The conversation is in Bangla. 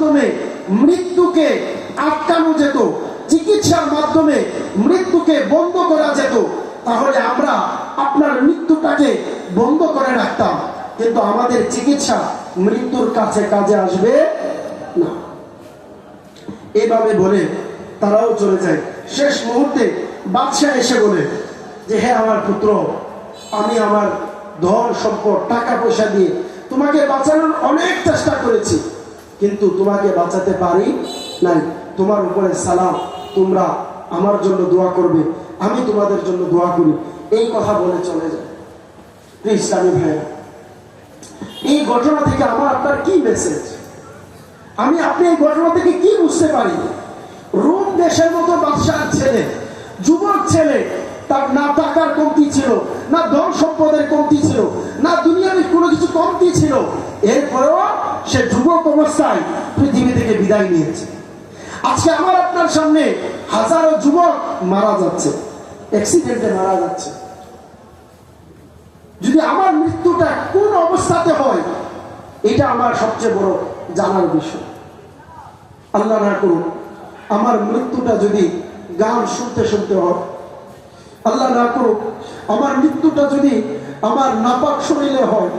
মাধ্যমে মৃত্যুকে আটকানো যেত, চিকিৎসার মাধ্যমে মৃত্যুকে বন্ধ করা যেত, তাহলে আমরা আপনার মৃত্যুটাকে বন্ধ করে রাখতাম। কিন্তু আমাদের চিকিৎসা মৃত্যুর কাছে কাজে আসবে না। এভাবে বলে তারাও চলে যায়। শেষ মুহূর্তে বাদশাহ এসে বলে যে, হ্যাঁ আমার পুত্র, আমি আমার ধন সম্পদ টাকা পয়সা দিয়ে তোমাকে বাঁচানোর অনেক চেষ্টা করেছি, কিন্তু তোমাকে বাঁচাতে পারি নাই। তোমার উপরে সালাম, তোমরা আমার জন্য দোয়া করবে, আমি তোমাদের জন্য দোয়া করি। এই কথা বলে চলে যায়। ইসলামী ভাইয়া, এই ঘটনা থেকে আমার আপনার কি মেসেজ? আপনি এই ঘটনা থেকে কি বুঝতে পারি? রোম দেশের মতো বাদশার ছেলে, যুবক ছেলে, তার না টাকার কমতি ছিল, না ধন সম্পদের কমতি ছিল, না দুনিয়ার কোনো কিছু কমতি ছিল, এরপরেও সে যুবক অবস্থায় পৃথিবী থেকে বিদায় নিয়েছে। আজকে আমার আপনার সামনে হাজারো যুবক মারা যাচ্ছে, অ্যাক্সিডেন্টে মারা যাচ্ছে। যদি আমার মৃত্যুটা কোন অবস্থাতে হয়, এটা আমার সবচেয়ে বড় জানার বিষয়। আল্লাহ না করুন আমার মৃত্যুটা যদি গান শুনতে শুনতে হয়, আল্লাহ না করুক আমার মৃত্যুটা যদি আমার নাপাক শরীরে হয়,